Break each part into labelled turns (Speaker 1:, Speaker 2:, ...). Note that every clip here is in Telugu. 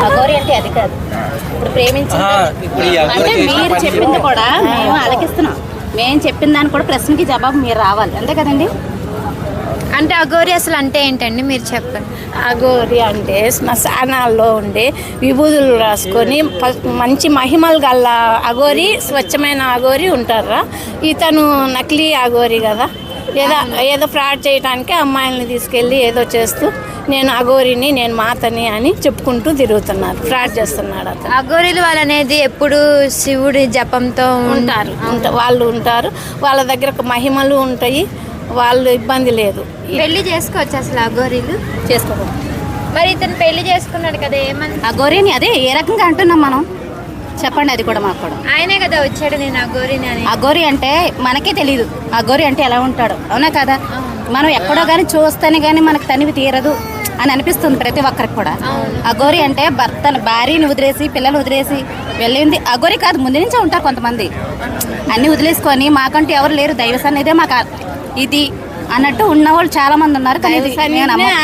Speaker 1: అఘోరి అంటే అది కాదు. ఇప్పుడు ప్రేమించింది అంటే మీరు చెప్పింది కూడా మేము ఆలకిస్తున్నాం. మేము చెప్పిన దానికి కూడా ప్రశ్నకి జవాబు మీరు రావాలి, అంతే కదండి.
Speaker 2: అంటే అఘోరి అసలు అంటే ఏంటండి మీరు చెప్పండి.
Speaker 3: అఘోరి అంటే శ్మశానాల్లో ఉండే విభూతులు రాసుకొని మంచి మహిమలు గల అఘోరి, స్వచ్ఛమైన అఘోరి ఉంటారా. ఇతను నకిలీ అఘోరి కదా, ఏదో ఫ్రాడ్ చేయడానికి అమ్మాయిల్ని తీసుకెళ్ళి ఏదో చేస్తూ నేను అఘోరిని, నేను మాతని అని చెప్పుకుంటూ తిరుగుతున్నారు, ఫ్రాడ్ చేస్తున్నాడు అతను.
Speaker 2: అఘోరీలు వాళ్ళు అనేది ఎప్పుడు శివుడి జపంతో
Speaker 3: వాళ్ళు ఉంటారు, వాళ్ళ దగ్గర మహిమలు ఉంటాయి, వాళ్ళు ఇబ్బంది లేదు.
Speaker 2: పెళ్లి చేసుకోవచ్చు అసలు అఘోరీలు?
Speaker 1: చేసుకోకూడదు.
Speaker 2: మరి ఇతను పెళ్లి చేసుకున్నాడు కదా, ఏమని
Speaker 1: అఘోరిని అదే ఏ రకంగా అంటున్నాం మనం, చెప్పండి. అది కూడా మాకు కూడా
Speaker 2: ఆయనే కదా వచ్చాడు నేను అఘోరిని అని.
Speaker 1: అఘోరి అంటే మనకే తెలియదు అఘోరి అంటే ఎలా ఉంటాడు, అవునా కదా. మనం ఎక్కడో కానీ చూస్తేనే కానీ మనకు తనివి తీరదు అని అనిపిస్తుంది ప్రతి ఒక్కరికి కూడా. అఘోరి అంటే భార్యని వదిలేసి పిల్లలు వదిలేసి వెళ్ళింది అఘోరి కాదు. ముందు నుంచే ఉంటారు కొంతమంది, అన్ని వదిలేసుకొని మాకంటూ ఎవరు లేరు, దైవ సన్నిధే మాకు ఇది అన్నట్టు ఉన్నవాళ్ళు చాలా మంది ఉన్నారు.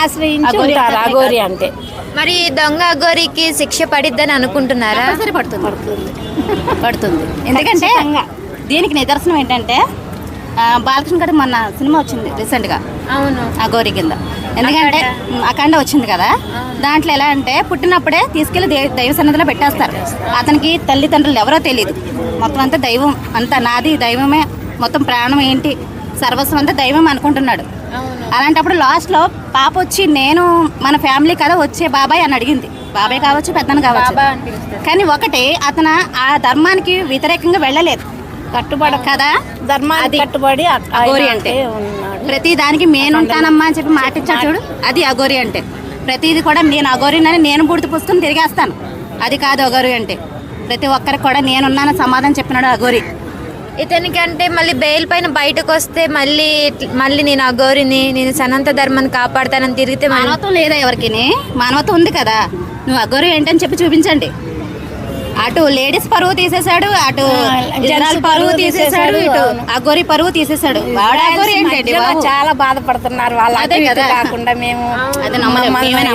Speaker 1: ఆశ్రయించారు అఘోరి అంటే.
Speaker 2: మరి దొంగ అఘోరికి శిక్ష పడిద్దని అనుకుంటున్నారా?
Speaker 1: సరే పడుతుంది. ఎందుకంటే దీనికి నిదర్శనం ఏంటంటే బాలకృష్ణ గారి మొన్న సినిమా వచ్చింది రీసెంట్గా.
Speaker 2: అవును,
Speaker 1: అఘోరి కింద. ఎందుకంటే అఖండ వచ్చింది కదా, దాంట్లో ఎలా అంటే పుట్టినప్పుడే తీసుకెళ్లి దైవ సన్నిధిలో పెట్టేస్తారు. అతనికి తల్లిదండ్రులు ఎవరో తెలియదు, మొత్తం అంతా దైవం, అంతా నాది దైవమే, మొత్తం ప్రాణం ఏంటి సర్వస్వం అంతా దైవం అనుకుంటున్నాడు. అలాంటప్పుడు లాస్ట్లో పాప వచ్చి నేను మన ఫ్యామిలీ కదా వచ్చే బాబాయ్ అని అడిగింది. బాబాయ్ కావచ్చు, పెద్దను కావచ్చు, కానీ ఒకటి అతను ఆ ధర్మానికి వ్యతిరేకంగా వెళ్ళలేదు, కట్టుబడి కదా ధర్మానికి కట్టుబడి. అఘోరి అంటే ప్రతి దానికి నేను ఉంటానమ్మా అని చెప్పి మాటిచ్చాడు చూడు, అది అఘోరి అంటే. ప్రతిది కూడా నేను అఘోరినని నేను బూడిద పుస్తకం తిరిగేస్తాను, అది కాదు అఘోరి అంటే. ప్రతి ఒక్కరికి కూడా నేనున్నానని సమాధానం చెప్పినాడు అఘోరి.
Speaker 2: ఇతనికి అంటే మళ్ళీ బెయిల్ పైన బయటకు వస్తే మళ్ళీ నేను అఘోరిని, నేను సనాతన ధర్మాన్ని కాపాడుతానని తిరిగితే
Speaker 1: మానవత్వం లేదా ఎవరికి? మానవత్వం ఉంది కదా, నువ్వు అఘోరి ఏంటని చెప్పి చూపించండి. అటు లేడీస్ పరువు తీసేశాడు, అటు జనాల పరువు తీసేశాడు, ఇటు అఘోరి పరువు తీసేశాడు. వాడు అఘోరి ఏంటండి,
Speaker 3: చాలా బాధపడుతున్నారు వాళ్ళు. అదే కదా కాకుండా మేము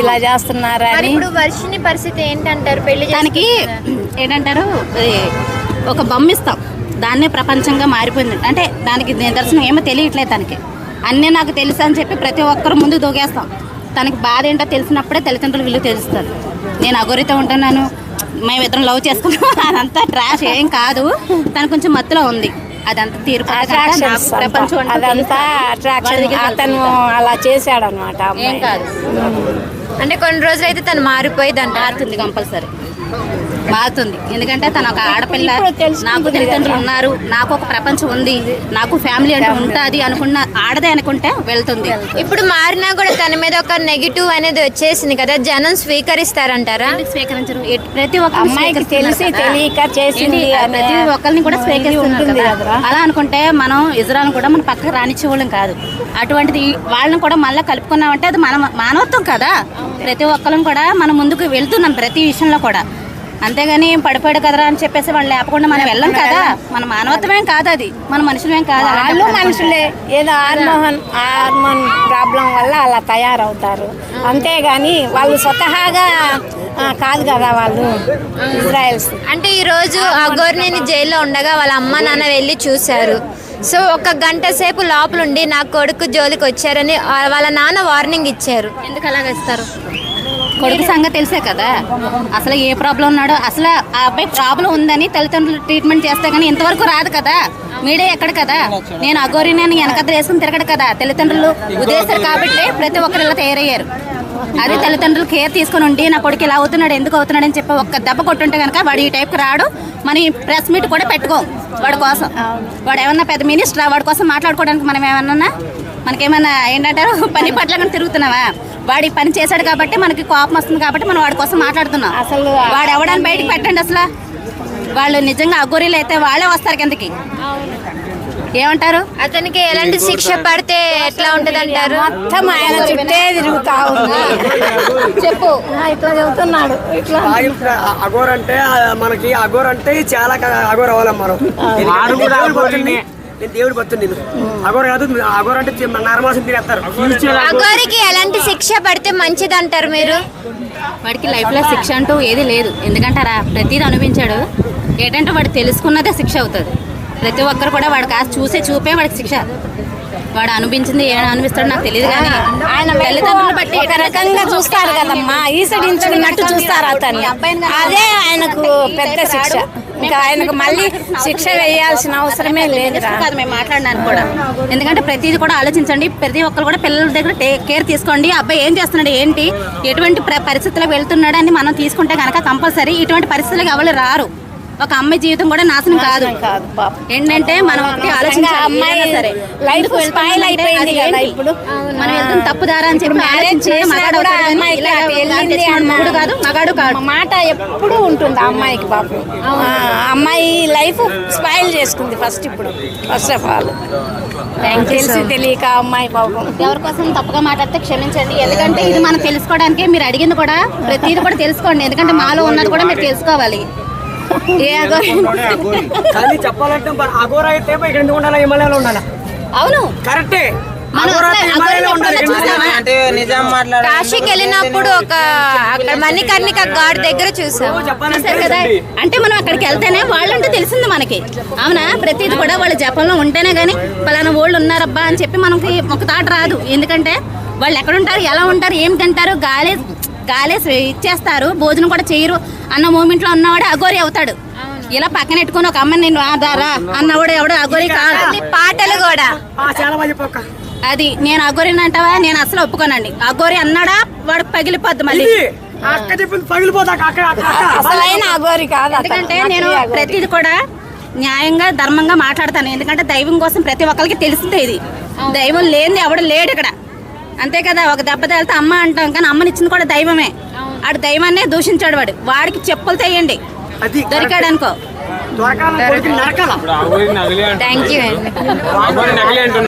Speaker 3: ఇలా చేస్తున్నారు అని.
Speaker 2: ఇప్పుడు వర్షిని పరిస్థితి ఏంటంటారు? పెళ్లి
Speaker 1: దానికి ఏంటంటారు, ఒక బొమ్మ ఇస్తాం, దాన్నే ప్రపంచంగా మారిపోయింది. అంటే దానికి నిదర్శనం ఏమో తెలియట్లేదు తనకి. అన్నీ నాకు తెలుసు అని చెప్పి ప్రతి ఒక్కరు ముందు దూకేస్తాం. తనకి బాధ ఏంటో తెలిసినప్పుడే తల్లిదండ్రులు విలువ తెలుస్తారు. నేను అఘోరితో ఉంటున్నాను, మేమిద్దరం లవ్ చేసుకున్నాం, అదంతా ట్రాష్ ఏం కాదు. తను కొంచెం మత్తులో ఉంది, అదంతా తీర్పు ప్రపంచం
Speaker 3: అదంతా అట్రాక్షన్. అతను అలా చేశాడు అనమాట.
Speaker 1: ఏం కాదు
Speaker 2: అంటే కొన్ని రోజులు అయితే తను మారిపోయింది
Speaker 1: మారుతుంది, కంపల్సరీ మారుతుంది. ఎందుకంటే తను ఒక ఆడపిల్ల, నాకు తల్లిదండ్రులు ఉన్నారు, నాకు ఒక ప్రపంచం ఉంది, నాకు ఫ్యామిలీ అంటే ఉంటుంది అనుకున్న ఆడదే అనుకుంటే వెళ్తుంది.
Speaker 2: ఇప్పుడు మారినా కూడా తన మీద ఒక నెగిటివ్ అనేది వచ్చేసింది కదా, జనం స్వీకరిస్తారంటారా?
Speaker 1: స్వీకరించరు. ప్రతి ఒక్క
Speaker 3: అమ్మాయికి తెలిసి తెలియక చేసింది,
Speaker 1: ప్రతి ఒక్కరిని కూడా స్వీకరిస్తున్నారు. అలా అనుకుంటే మనం ఇజ్రాయల్ కూడా మన పక్కకు రానిచ్చేవాళ్ళం కాదు. అటువంటిది వాళ్ళని కూడా మళ్ళీ కలుపుకున్నామంటే అది మన మానవత్వం కదా. ప్రతి ఒక్కరిని కూడా మనం ముందుకు వెళ్తున్నాం ప్రతి విషయంలో కూడా. అంతేగాని పడిపోయాడు కదరా అని చెప్పేసి వాళ్ళు లేపకుండా మనం వెళ్ళం కదా. మన మానవత్వమేం కాదు, అది మన మనుషులేం కాదు.
Speaker 3: వాళ్ళు మనుషులే, ఏదో హార్మోన్ ప్రాబ్లం వల్ల అలా తయారవుతారు, అంతేగాని వాళ్ళు స్వతహాగా కాదు కదా వాళ్ళు ఇజ్రాయల్స్.
Speaker 2: అంటే ఈరోజు అఘోరిని జైల్లో ఉండగా వాళ్ళ అమ్మ నాన్న వెళ్ళి చూశారు. సో 1 గంట సేపు లోపలుండి నా కొడుకు జోలికి వచ్చారని వాళ్ళ నాన్న వార్నింగ్ ఇచ్చారు.
Speaker 1: ఎందుకు అలాగ ఇస్తారు? కొడుకు సంగతి తెలిసే కదా అసలు ఏ ప్రాబ్లం ఉన్నాడో. అసలు ఆ అబ్బాయి ప్రాబ్లం ఉందని తల్లిదండ్రులు ట్రీట్మెంట్ చేస్తే కానీ ఇంతవరకు రాదు కదా, మీడియా ఎక్కడ కదా. నేను అఘోరిని వెనకద్ర వేసుకుని తిరగడు కదా, తల్లిదండ్రులు ఉద్దేశారు కాబట్టి ప్రతి ఒక్కరు ఇలా తయారయ్యారు. అది తల్లిదండ్రులు కేర్ తీసుకుని ఉండి నా కొడుకు ఇలా అవుతున్నాడు, ఎందుకు అవుతున్నాడు అని చెప్పి ఒక్క దెబ్బ కొట్టుంటే కనుక వాడు ఈ టైప్కి రాడు. మనం ప్రెస్ మీట్ కూడా పెట్టుకోం వాడి కోసం. వాడు ఏమన్నా పెద్ద మినిస్టరా, వాడి కోసం మాట్లాడుకోవడానికి మనం ఏమన్నా మనకేమన్నా ఏంటంటారు పని పట్ల తిరుగుతున్నావా? వాడి పని చేశాడు కాబట్టి మనకి కోపం వస్తుంది కాబట్టి మనం వాడి కోసం మాట్లాడుతున్నాం. అసలు వాడు ఎవడని బయటకు పెట్టండి. అసలు వాళ్ళు నిజంగా అఘోరీలు అయితే వాళ్ళే వస్తారు కిందకి. ఏమంటారు?
Speaker 2: అతనికి ఎలాంటి శిక్ష పడితే ఎట్లా ఉంటది అంటారు?
Speaker 3: మొత్తం ఆయన చుట్టే తిరుగుతా ఉంది. చెప్పు, ఇట్లా చెబుతున్నాడు. ఇట్లా
Speaker 4: అఘోర్ అంటే మనకి అఘోర్ అంటే చాలా అఘోర్ అవ్వాలి మనం. నేను దేవుడి భక్తుడు. నేను అఘోర కాదు, అఘోర అంటే నరమాసం తినేస్తారు.
Speaker 2: అఘోరికి ఎలాంటి శిక్ష పడితే మంచిది అంటారు మీరు?
Speaker 1: వాడికి లైఫ్లో శిక్ష అంటూ ఏది లేదు. ఎందుకంటారా, ప్రతిదీ అనుభవించాడు. ఏంటంటే వాడు తెలుసుకున్నదే శిక్ష అవుతుంది. ప్రతి ఒక్కరు కూడా వాడు కాస్త చూపే వాడికి శిక్ష. వాడు అనిపించింది ఏం అనిపిస్తాడో నాకు తెలియదు, కానీ
Speaker 3: ఆయన
Speaker 1: తల్లిదండ్రులు బట్టి
Speaker 3: ఒక రకంగా చూస్తారు కదమ్మా, ఈసడించుకున్నట్టు చూస్తారు అతన్ని. అదే ఆయనకు పెద్ద శిక్ష. ఇంకా ఆయనకు మళ్ళీ శిక్ష వేయాల్సిన అవసరమే లేదు.
Speaker 1: కాదు మేము మాట్లాడడానికి కూడా. ఎందుకంటే ప్రతిదీ కూడా ఆలోచించండి. ప్రతి ఒక్కరు కూడా పిల్లల దగ్గర కేర్ తీసుకోండి. అబ్బాయి ఏం చేస్తున్నాడు, ఏంటి, ఎటువంటి పరిస్థితులకు వెళ్తున్నాడు అని మనం తీసుకుంటే కనుక కంపల్సరీ ఇటువంటి పరిస్థితులకు ఎవరు రారు. ఒక అమ్మాయి జీవితం కూడా నాశనం కాదు. ఏంటంటే మనం ఒకటి ఆలోచించాలి.
Speaker 3: అమ్మాయి
Speaker 1: సరే
Speaker 3: లైఫ్ స్పాయిల్ అయిపోయింది కదా ఇప్పుడు.
Speaker 1: మనం వెళ్తున్న తప్పుదారా అని చెప్పి మగాడు కాదు, మగాడు కాదు
Speaker 3: మాట ఎప్పుడు ఉంటుంది ఆ అమ్మాయికి. పాపం అమ్మాయి లైఫ్ స్పాయిల్ చేసుకుంది ఫస్ట్ ఆఫ్ ఆల్. తెలిసి తెలియక అమ్మాయి పాపం.
Speaker 1: ఎవరి కోసం తప్పుగా మాట్లాడితే క్షమించండి. ఎందుకంటే ఇది మనం తెలుసుకోవడానికి మీరు అడిగింది కూడా ప్రతిదీ కూడా తెలుసుకోండి. ఎందుకంటే మాలో ఉన్నది కూడా మీరు తెలుసుకోవాలి. ఏ అఘోరి
Speaker 4: కానీ చెప్పాలంటే అఘోర అయితే ఇక్కడ ఎందుకు ఉండాలా, హిమాలయాలో ఉండాలా?
Speaker 1: అవును
Speaker 4: కరెక్టే.
Speaker 2: కాశీకి వెళ్ళినప్పుడు అక్కడ మణికర్ణిక ఘాట్ దగ్గర చూసాం
Speaker 1: కదా. అంటే మనం అక్కడికి వెళ్తేనే వాళ్ళంటే తెలిసింది మనకి. అవునా, ప్రతిది కూడా వాళ్ళ జపంలో ఉంటేనే గానీ పలానా వాళ్ళు ఉన్నారబ్బా అని చెప్పి మనకి ఒక తాట రాదు. ఎందుకంటే వాళ్ళు ఎక్కడ ఉంటారు, ఎలా ఉంటారు, ఏం తింటారు, గాలేసి ఇచ్చేస్తారు, భోజనం కూడా చేయరు అన్న మూమెంట్ లో ఉన్నవాడు అఘోరి అవుతాడు. ఇలా పక్కన పెట్టుకుని ఒక అమ్మని నేను ఆధారా అన్నవాడు ఎవడు అఘోరి కాదు.
Speaker 2: పాటలు కూడా
Speaker 4: చాలా మంది పక్క
Speaker 1: అది నేను అఘోరిని అంటావా, నేను అసలు ఒప్పుకోనండి. అఘోరి అన్నాడా వాడు పగిలిపోద్ది మళ్ళీ.
Speaker 4: అక్క చెప్పింది పగిలిపోతా.
Speaker 3: అసలైన అఘోరి కాదు.
Speaker 1: ఎందుకంటే నేను ప్రతిది కూడా న్యాయంగా ధర్మంగా మాట్లాడతాను. ఎందుకంటే దైవం కోసం ప్రతి ఒక్కరికి తెలిసిందే. ఇది దైవం లేనిది ఎవడు లేడు ఇక్కడ, అంతే కదా. ఒక దెబ్బ తగిలితే అమ్మ అంటాం, కానీ అమ్మనిచ్చింది కూడా దైవమే. ఆడు దైవాన్నే దూషించాడు. వాడికి చెప్పులు తెయ్యండి, దొరికాడు అనుకో.
Speaker 2: థ్యాంక్ యూ అండి.